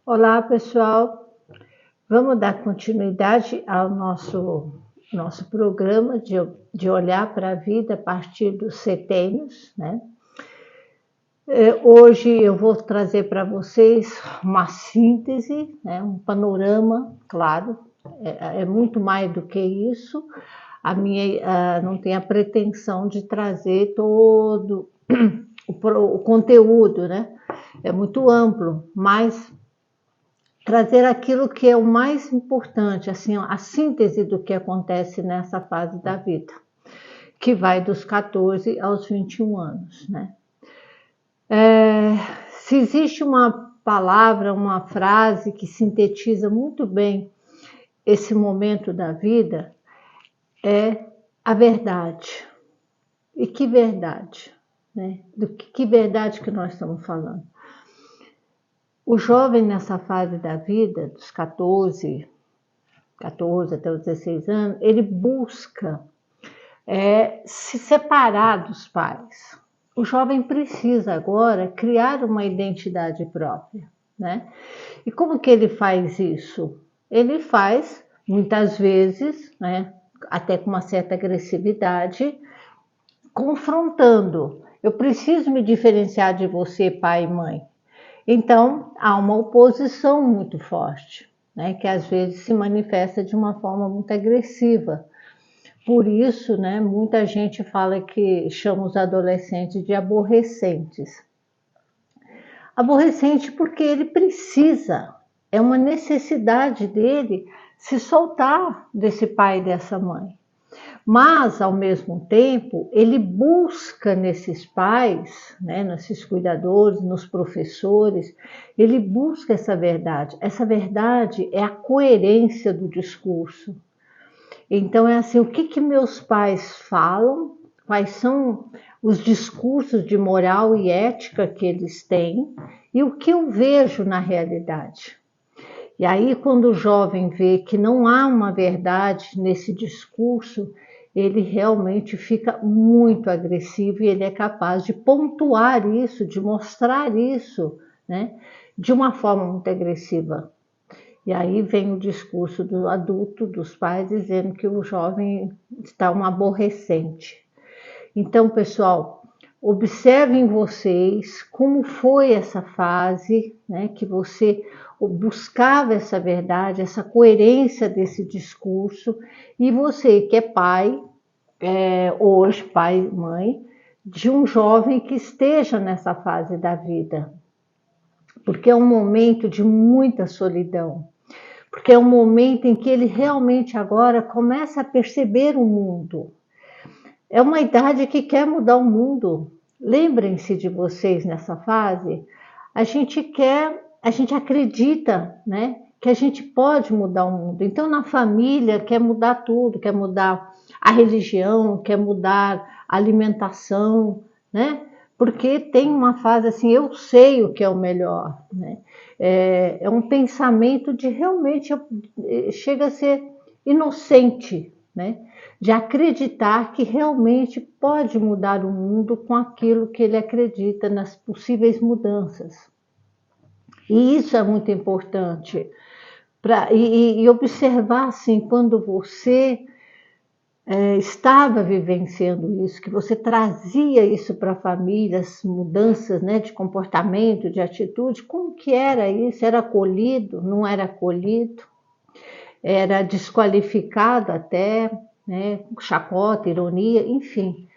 Olá, pessoal. Vamos dar continuidade ao nosso programa de olhar para a vida a partir dos setênios, né? Hoje eu vou trazer para vocês uma síntese, né? Um panorama, claro, é muito mais do que isso. Não tem a pretensão de trazer todo o conteúdo, né? É muito amplo, mas trazer aquilo que é o mais importante, assim, a síntese do que acontece nessa fase da vida, que vai dos 14 aos 21 anos, né? Se existe uma palavra, uma frase que sintetiza muito bem esse momento da vida, é a verdade. E que verdade, né? Que verdade que nós estamos falando? O jovem nessa fase da vida, dos 14 até os 16 anos, ele busca se separar dos pais. O jovem precisa agora criar uma identidade própria, né? E como que ele faz isso? Ele faz, muitas vezes, né, até com uma certa agressividade, confrontando. Eu preciso me diferenciar de você, pai e mãe. Então, há uma oposição muito forte, né, que às vezes se manifesta de uma forma muito agressiva. Por isso, né, muita gente fala que chama os adolescentes de aborrecentes. Aborrecente porque ele precisa, é uma necessidade dele se soltar desse pai e dessa mãe. Mas, ao mesmo tempo, ele busca nesses pais, né, nesses cuidadores, nos professores, ele busca essa verdade. Essa verdade é a coerência do discurso. Então, é assim, o que meus pais falam, quais são os discursos de moral e ética que eles têm e o que eu vejo na realidade. E aí, quando o jovem vê que não há uma verdade nesse discurso, ele realmente fica muito agressivo e ele é capaz de pontuar isso, de mostrar isso, né, de uma forma muito agressiva. E aí vem o discurso do adulto, dos pais, dizendo que o jovem está um aborrecente. Então, pessoal, observem vocês como foi essa fase, né, que você buscava essa verdade, essa coerência desse discurso, e você que é pai, hoje pai e mãe, de um jovem que esteja nessa fase da vida, porque é um momento de muita solidão, porque é um momento em que ele realmente agora começa a perceber o mundo. É uma idade que quer mudar o mundo. Lembrem-se de vocês nessa fase. A gente acredita, né, que a gente pode mudar o mundo. Então, na família, quer mudar tudo, quer mudar a religião, quer mudar a alimentação, né? Porque tem uma fase assim, eu sei o que é o melhor, né? É um pensamento de realmente chega a ser inocente, né? De acreditar que realmente pode mudar o mundo com aquilo que ele acredita nas possíveis mudanças. E isso é muito importante. E observar assim, quando você estava vivenciando isso, que você trazia isso para a família, as mudanças, né, de comportamento, de atitude, como que era isso? Era acolhido? Não era acolhido? Era desqualificado até, né, chacota, ironia, enfim.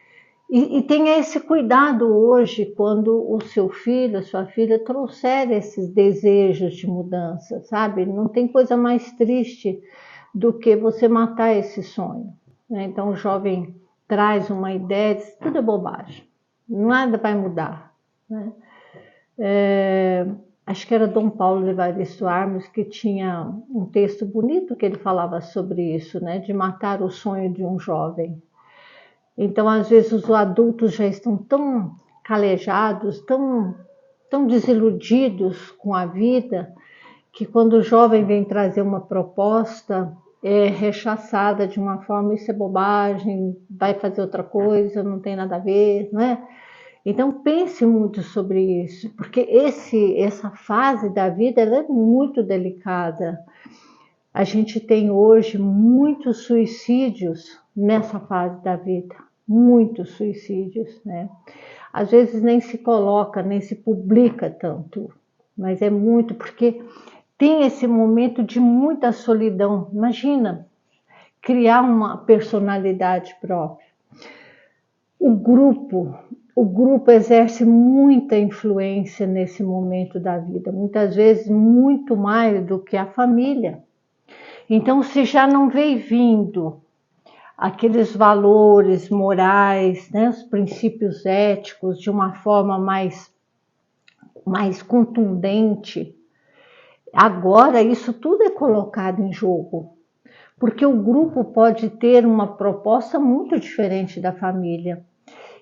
E tenha esse cuidado hoje quando o seu filho, a sua filha trouxer esses desejos de mudança, sabe? Não tem coisa mais triste do que você matar esse sonho, né? Então o jovem traz uma ideia, diz, tudo é bobagem, nada vai mudar, né? Acho que era Dom Paulo de Evaristo Armes que tinha um texto bonito que ele falava sobre isso, né? De matar o sonho de um jovem. Então, às vezes, os adultos já estão tão calejados, tão desiludidos com a vida, que quando o jovem vem trazer uma proposta, é rechaçada de uma forma, isso é bobagem, vai fazer outra coisa, não tem nada a ver, não é? Então pense muito sobre isso, porque essa fase da vida ela é muito delicada. A gente tem hoje muitos suicídios nessa fase da vida, muitos suicídios, né? Às vezes nem se coloca, nem se publica tanto, mas é muito porque tem esse momento de muita solidão. Imagina criar uma personalidade própria. O grupo, o grupo exerce muita influência nesse momento da vida, muitas vezes muito mais do que a família. Então, se já não vem vindo aqueles valores morais, né, os princípios éticos de uma forma mais contundente, agora isso tudo é colocado em jogo, porque o grupo pode ter uma proposta muito diferente da família.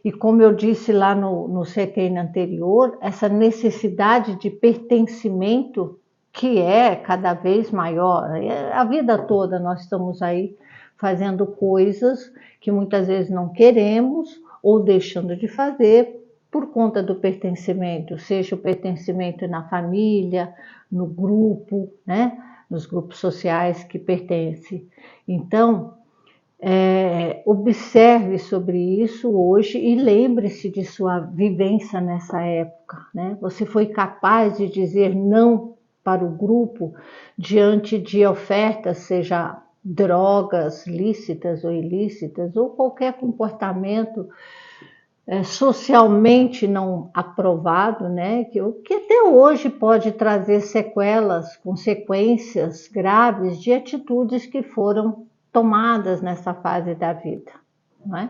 E como eu disse lá no CTN anterior, essa necessidade de pertencimento que é cada vez maior. A vida toda nós estamos aí fazendo coisas que muitas vezes não queremos ou deixando de fazer por conta do pertencimento, seja o pertencimento na família, no grupo, né? Nos grupos sociais que pertence. Então, observe sobre isso hoje e lembre-se de sua vivência nessa época, né? Você foi capaz de dizer não para o grupo diante de ofertas, seja drogas lícitas ou ilícitas, ou qualquer comportamento socialmente não aprovado, né? Que até hoje pode trazer sequelas, consequências graves de atitudes que foram tomadas nessa fase da vida, não é?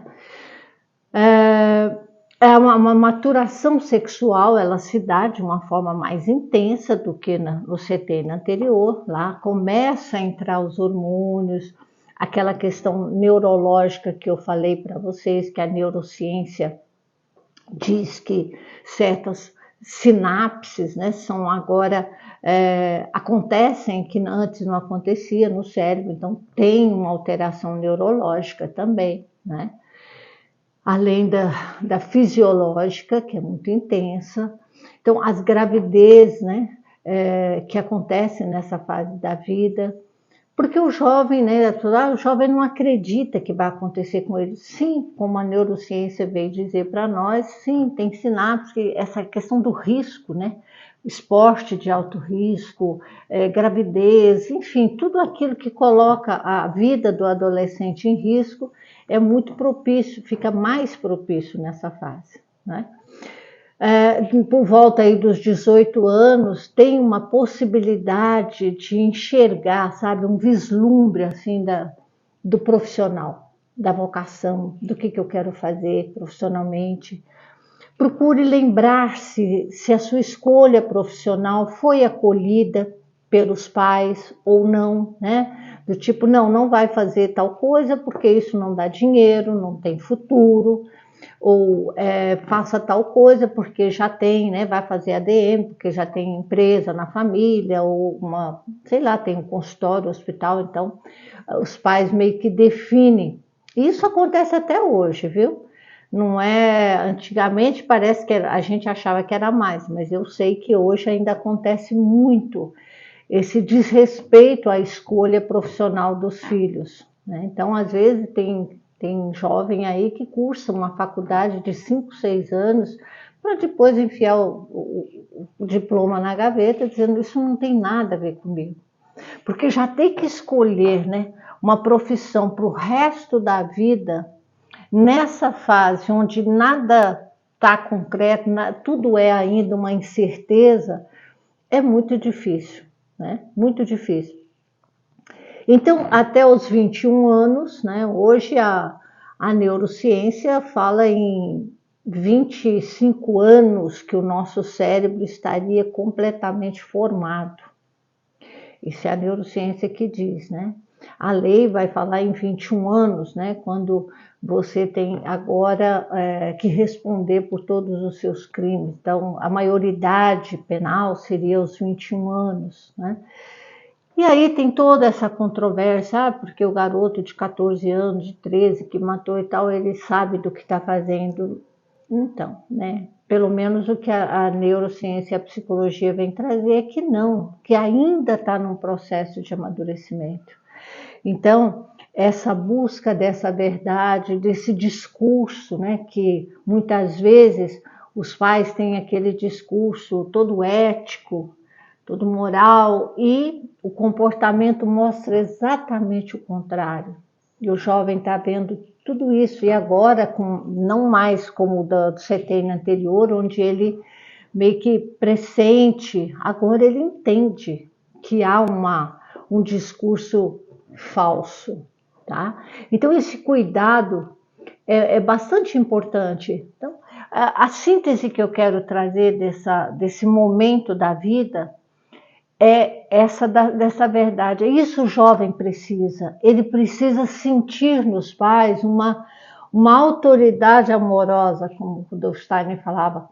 Uma maturação sexual, ela se dá de uma forma mais intensa do que no CTN anterior. Lá começa a entrar os hormônios, aquela questão neurológica que eu falei para vocês, que a neurociência diz que certas sinapses, né, são agora acontecem que antes não acontecia no cérebro, então tem uma alteração neurológica também, né? Além da fisiológica, que é muito intensa. Então, as gravidez, né, que acontecem nessa fase da vida, porque o jovem, né, o jovem não acredita que vai acontecer com ele. Sim, como a neurociência veio dizer para nós, sim, tem sinapse, essa questão do risco, né? Esporte de alto risco, gravidez, enfim, tudo aquilo que coloca a vida do adolescente em risco é muito propício, fica mais propício nessa fase, né? Por volta aí dos 18 anos, tem uma possibilidade de enxergar, sabe, um vislumbre assim do profissional, da vocação, do que eu quero fazer profissionalmente. Procure lembrar-se se a sua escolha profissional foi acolhida pelos pais ou não, né? Do tipo, não vai fazer tal coisa porque isso não dá dinheiro, não tem futuro, ou faça tal coisa porque já tem, né, vai fazer ADM, porque já tem empresa na família, ou sei lá, tem um consultório, hospital, então os pais meio que definem. Isso acontece até hoje, viu? Não é, antigamente parece que a gente achava que era mais, mas eu sei que hoje ainda acontece muito esse desrespeito à escolha profissional dos filhos, né? Então, às vezes, tem jovem aí que cursa uma faculdade de 5, 6 anos para depois enfiar o diploma na gaveta, dizendo isso não tem nada a ver comigo. Porque já tem que escolher, né, uma profissão para o resto da vida, nessa fase onde nada está concreto, tudo é ainda uma incerteza, é muito difícil, né? Muito difícil. Então, até os 21 anos, né, hoje a neurociência fala em 25 anos que o nosso cérebro estaria completamente formado. Isso é a neurociência que diz, né? A lei vai falar em 21 anos, né, quando você tem agora que responder por todos os seus crimes. Então, a maioridade penal seria os 21 anos, né? E aí tem toda essa controvérsia, porque o garoto de 14 anos, de 13, que matou e tal, ele sabe do que está fazendo. Então, né? Pelo menos o que a neurociência e a psicologia vem trazer é que não, que ainda está num processo de amadurecimento. Então, essa busca dessa verdade, desse discurso, né, que muitas vezes os pais têm aquele discurso todo ético, todo moral, e o comportamento mostra exatamente o contrário. E o jovem está vendo tudo isso, e agora, não mais como o do CETENA anterior, onde ele meio que pressente, agora ele entende que há um discurso falso, tá? Então esse cuidado é bastante importante. Então, a síntese que eu quero trazer desse momento da vida é dessa verdade. É isso o jovem precisa. Ele precisa sentir nos pais uma autoridade amorosa, como o Rudolf Steiner falava,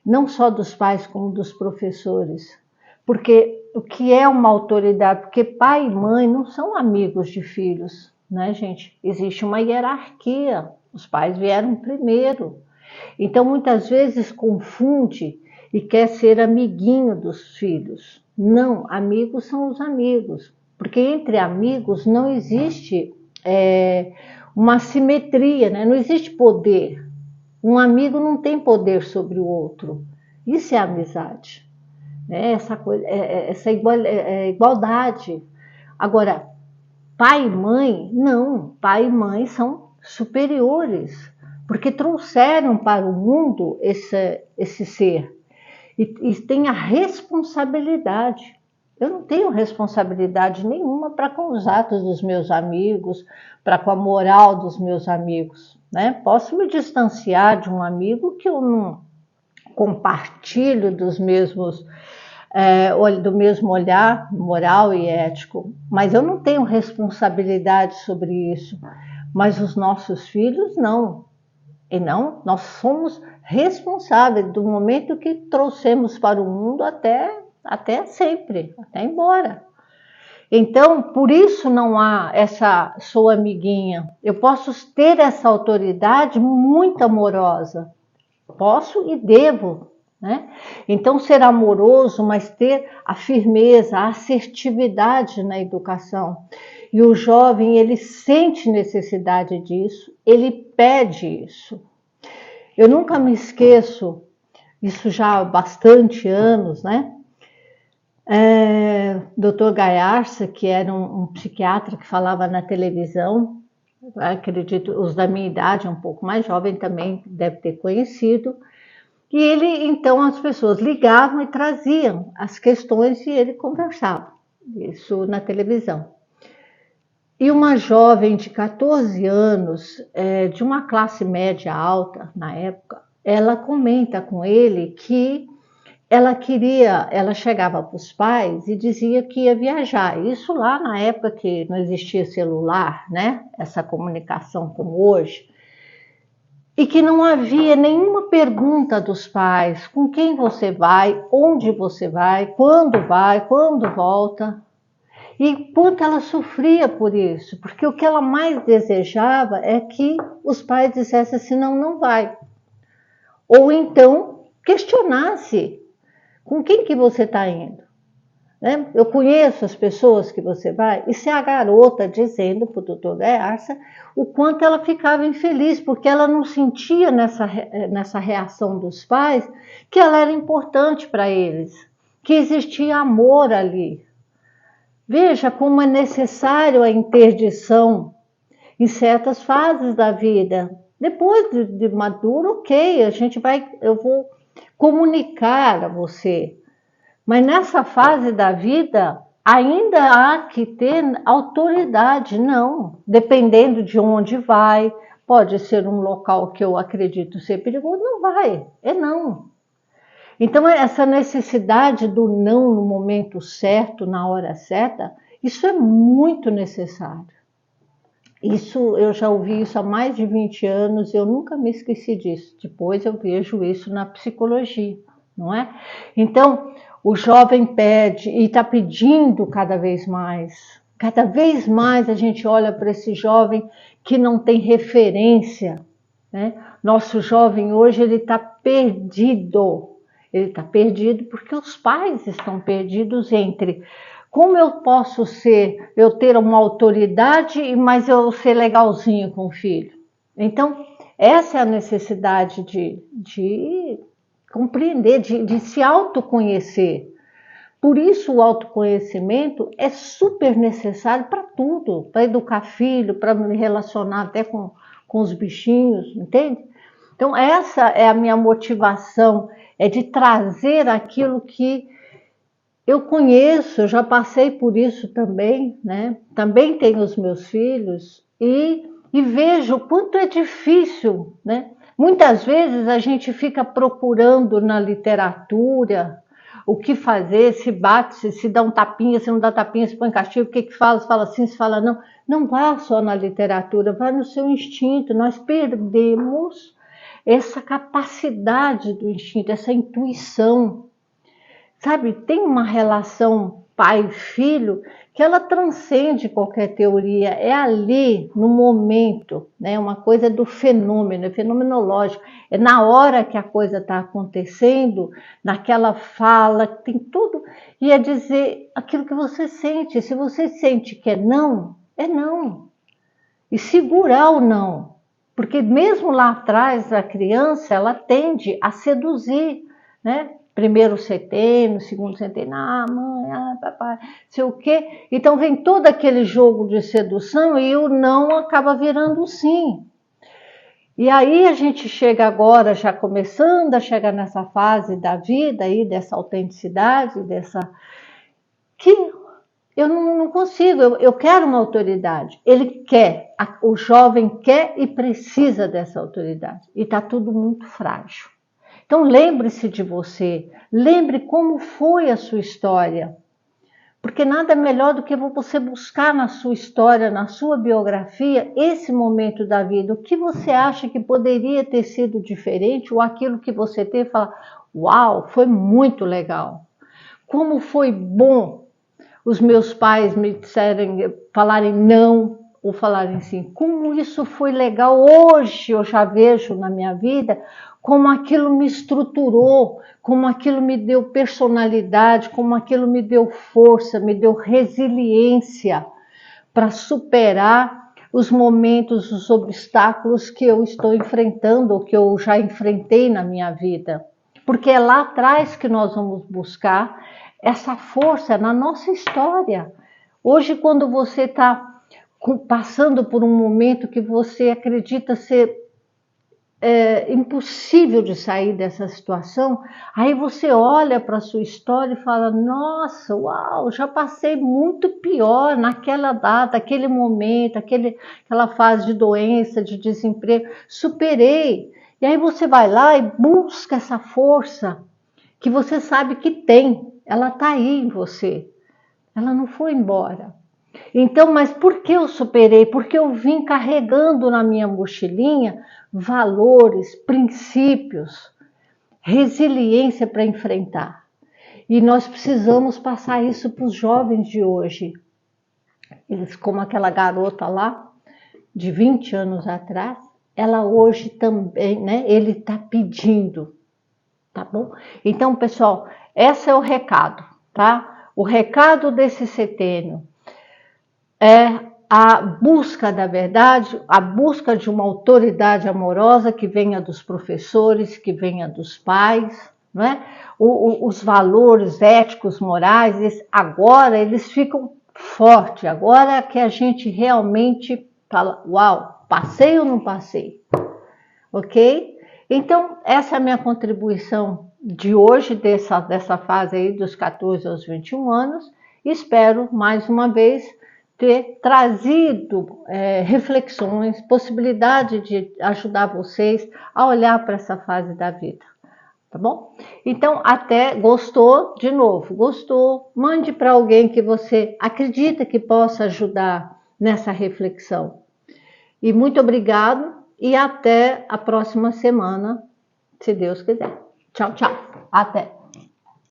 não só dos pais, como dos professores. Porque o que é uma autoridade? Porque pai e mãe não são amigos de filhos, né, gente? Existe uma hierarquia. Os pais vieram primeiro. Então, muitas vezes confunde e quer ser amiguinho dos filhos. Não, amigos são os amigos. Porque entre amigos não existe uma simetria, né? Não existe poder. Um amigo não tem poder sobre o outro. Isso é amizade. Né? Essa igualdade. Agora, pai e mãe, não. Pai e mãe são superiores, porque trouxeram para o mundo esse ser. E tem a responsabilidade. Eu não tenho responsabilidade nenhuma para com os atos dos meus amigos, para com a moral dos meus amigos. Né? Posso me distanciar de um amigo que eu não compartilho do mesmo olhar moral e ético, mas eu não tenho responsabilidade sobre isso. Mas os nossos filhos não. E não, nós somos responsáveis do momento que trouxemos para o mundo até sempre, até embora. Então, por isso não há essa sou amiguinha. Eu posso ter essa autoridade muito amorosa. Posso e devo, né? Então, ser amoroso, mas ter a firmeza, a assertividade na educação. E o jovem, ele sente necessidade disso, ele pede isso. Eu nunca me esqueço, isso já há bastante anos, né? Dr. Gaiarsa, que era um psiquiatra que falava na televisão, acredito, os da minha idade, um pouco mais jovem também deve ter conhecido, e ele, então, as pessoas ligavam e traziam as questões e ele conversava, isso na televisão. E uma jovem de 14 anos, de uma classe média alta na época, ela comenta com ele que ela chegava para os pais e dizia que ia viajar. Isso lá na época que não existia celular, né? Essa comunicação como hoje. E que não havia nenhuma pergunta dos pais, com quem você vai, onde você vai, quando volta. E quanto ela sofria por isso, porque o que ela mais desejava é que os pais dissessem assim, não vai. Ou então questionasse, com quem que você está indo? Né? Eu conheço as pessoas que você vai, e se a garota dizendo para o doutor Gaiarsa o quanto ela ficava infeliz, porque ela não sentia nessa reação dos pais que ela era importante para eles, que existia amor ali. Veja como é necessário a interdição em certas fases da vida. Depois de maduro, ok, eu vou comunicar a você. Mas nessa fase da vida, ainda há que ter autoridade, não. Dependendo de onde vai, pode ser um local que eu acredito ser perigoso, não vai, é não. Então, essa necessidade do não no momento certo, na hora certa, isso é muito necessário. Isso, eu já ouvi isso há mais de 20 anos, eu nunca me esqueci disso. Depois eu vejo isso na psicologia, não é? Então, o jovem pede e está pedindo cada vez mais. Cada vez mais a gente olha para esse jovem que não tem referência, né? Nosso jovem hoje, ele está perdido. Ele está perdido porque os pais estão perdidos entre como eu posso ser, eu ter uma autoridade, mas eu ser legalzinho com o filho. Então, essa é a necessidade de compreender, de se autoconhecer. Por isso o autoconhecimento é super necessário para tudo, para educar filho, para me relacionar até com os bichinhos, entende? Então essa é a minha motivação, é de trazer aquilo que eu conheço, eu já passei por isso também, né? Também tenho os meus filhos e vejo o quanto é difícil, né? Muitas vezes a gente fica procurando na literatura o que fazer, se bate, se dá um tapinha, se não dá tapinha, se põe castigo, o que fala, se fala assim, se fala não. Não vá só na literatura, vá no seu instinto. Nós perdemos essa capacidade do instinto, essa intuição. Sabe, tem uma relação pai-filho que ela transcende qualquer teoria, é ali, no momento, né? Uma coisa do fenômeno, é fenomenológico, é na hora que a coisa está acontecendo, naquela fala, tem tudo, e é dizer aquilo que você sente. Se você sente que é não, e segurar o não, porque mesmo lá atrás a criança, ela tende a seduzir, né? Primeiro setênio, segundo setênio, mãe, papai, sei o quê. Então vem todo aquele jogo de sedução e o não acaba virando sim. E aí a gente chega agora, já começando a chegar nessa fase da vida aí, dessa autenticidade, que eu não consigo, eu quero uma autoridade. Ele quer, o jovem quer e precisa dessa autoridade. E está tudo muito frágil. Então lembre-se de você, lembre como foi a sua história, porque nada melhor do que você buscar na sua história, na sua biografia, esse momento da vida, o que você acha que poderia ter sido diferente, ou aquilo que você teve e falar, uau, foi muito legal, como foi bom os meus pais me falarem não, ou falarem sim, como isso foi legal. Hoje eu já vejo na minha vida como aquilo me estruturou, como aquilo me deu personalidade, como aquilo me deu força, me deu resiliência para superar os momentos, os obstáculos que eu estou enfrentando, ou que eu já enfrentei na minha vida. Porque é lá atrás que nós vamos buscar essa força na nossa história. Hoje, quando você está passando por um momento que você acredita ser impossível de sair dessa situação, aí você olha para a sua história e fala, nossa, uau, já passei muito pior naquela data, aquele momento, aquela fase de doença, de desemprego, superei. E aí você vai lá e busca essa força que você sabe que tem, ela está aí em você, ela não foi embora. Então, mas por que eu superei? Porque eu vim carregando na minha mochilinha valores, princípios, resiliência para enfrentar. E nós precisamos passar isso para os jovens de hoje. Eles, como aquela garota lá, de 20 anos atrás, ela hoje também, né? Ele está pedindo, tá bom? Então, pessoal, esse é o recado, tá? O recado desse setênio é a busca da verdade, a busca de uma autoridade amorosa que venha dos professores, que venha dos pais, não é? Os valores éticos, morais, agora eles ficam fortes, agora é que a gente realmente fala, uau, passei ou não passei? Ok? Então, essa é a minha contribuição de hoje, dessa fase aí dos 14 aos 21 anos. Espero, mais uma vez, ter trazido reflexões, possibilidade de ajudar vocês a olhar para essa fase da vida, tá bom? Então, até gostou, de novo, gostou, mande para alguém que você acredita que possa ajudar nessa reflexão. E muito obrigado e até a próxima semana, se Deus quiser. Tchau, tchau. Até.